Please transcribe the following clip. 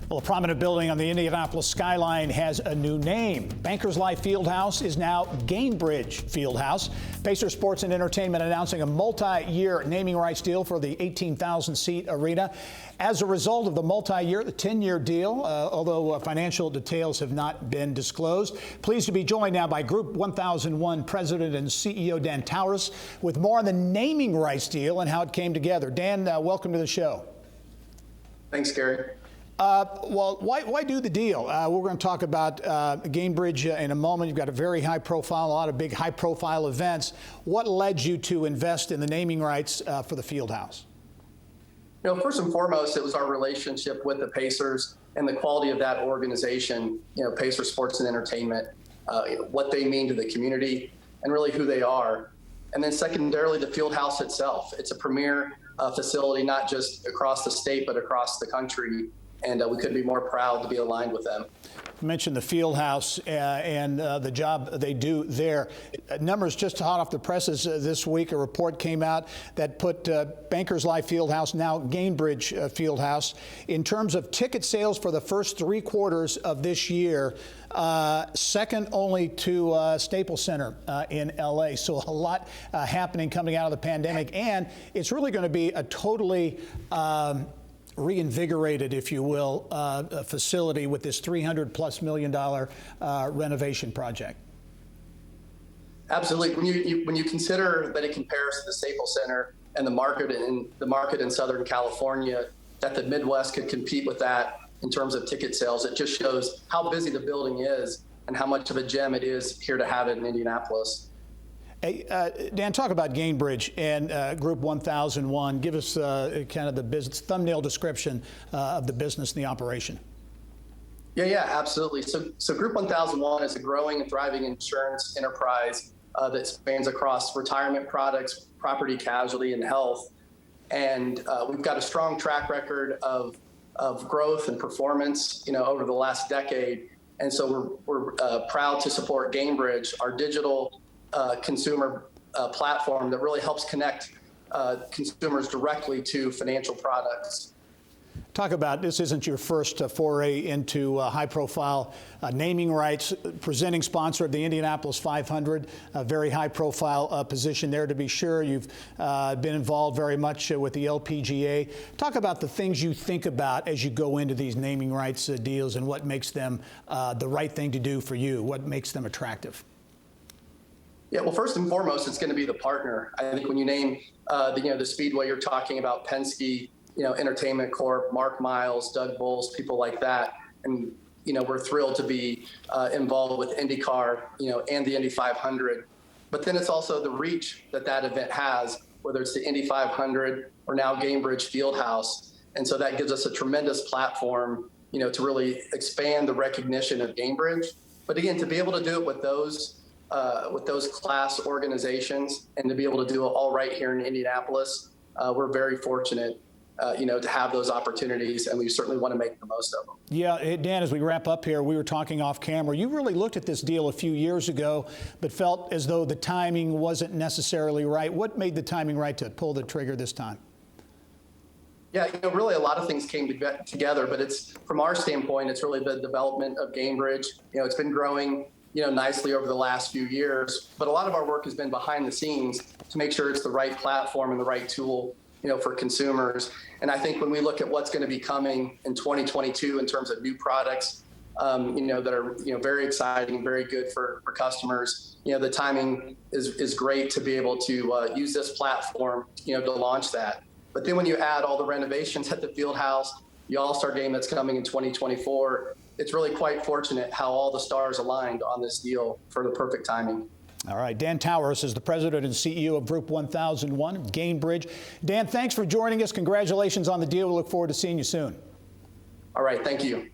Well, a prominent building on the Indianapolis skyline has a new name. Bankers Life Fieldhouse is now Gainbridge Fieldhouse. Pacer Sports and Entertainment announcing a multi-year naming rights deal for the 18,000-seat arena. As a result of the multi-year, the 10-year deal, although financial details have not been disclosed. Pleased to be joined now by Group 1001 President and CEO Dan Towriss with more on the naming rights deal and how it came together. Dan, welcome to the show. Thanks, Gary. Well, why do the deal? We're going to talk about Gainbridge in a moment. You've got a very high profile, a lot of big high profile events. What led you to invest in the naming rights for the Fieldhouse? You know, first and foremost, it was our relationship with the Pacers and the quality of that organization, Pacer Sports and Entertainment, what they mean to the community and really who they are. And then secondarily, the Fieldhouse itself. It's a premier facility, not just across the state, but across the country. And we couldn't be more proud to be aligned with them. You mentioned the Fieldhouse and the job they do there. Numbers just hot off the presses this week. A report came out that put Bankers Life Fieldhouse, now Gainbridge Fieldhouse, in terms of ticket sales for the first 3 quarters of this year, second only to Staples Center in LA. So a lot happening coming out of the pandemic, and it's really going to be a totally reinvigorated, if you will, facility with this $300+ million renovation project. Absolutely. When you consider that it compares to the Staples Center and the market in Southern California, that the Midwest could compete with that in terms of ticket sales, it just shows how busy the building is and how much of a gem it is here to have it in Indianapolis. Hey, Dan, talk about Gainbridge and Group 1001. Give us kind of the business thumbnail description of the business and the operation. Yeah, absolutely. So Group 1001 is a growing and thriving insurance enterprise that spans across retirement products, property casualty, and health. And we've got a strong track record of growth and performance, over the last decade. And so we're proud to support Gainbridge, our digital consumer platform that really helps connect consumers directly to financial products. Talk about, this isn't your first foray into high-profile naming rights, presenting sponsor of the Indianapolis 500, a very high-profile position there to be sure. You've been involved very much with the LPGA. Talk about the things you think about as you go into these naming rights deals and what makes them the right thing to do for you, what makes them attractive. Yeah, well, first and foremost, it's going to be the partner. I think when you name the Speedway, you're talking about Penske, Entertainment Corp, Mark Miles, Doug Bulls, people like that. And, we're thrilled to be involved with IndyCar, and the Indy 500. But then it's also the reach that event has, whether it's the Indy 500 or now Gainbridge Fieldhouse. And so that gives us a tremendous platform, to really expand the recognition of Gainbridge. But again, to be able to do it with those class organizations and to be able to do it all right here in Indianapolis, we're very fortunate, to have those opportunities, and we certainly want to make the most of them. Yeah, Dan, as we wrap up here, we were talking off camera. You really looked at this deal a few years ago, but felt as though the timing wasn't necessarily right. What made the timing right to pull the trigger this time? Yeah, really a lot of things came together, but it's, from our standpoint, it's really the development of Gainbridge. It's been growing nicely over the last few years, but a lot of our work has been behind the scenes to make sure it's the right platform and the right tool, for consumers. And I think when we look at what's going to be coming in 2022 in terms of new products, that are, very exciting, very good for customers, the timing is great to be able to use this platform, to launch that. But then when you add all the renovations at the Fieldhouse, the All-Star game that's coming in 2024, it's really quite fortunate how all the stars aligned on this deal for the perfect timing. All right, Dan Towriss is the president and CEO of Group 1001, Gainbridge. Dan, thanks for joining us. Congratulations on the deal. We look forward to seeing you soon. All right, thank you.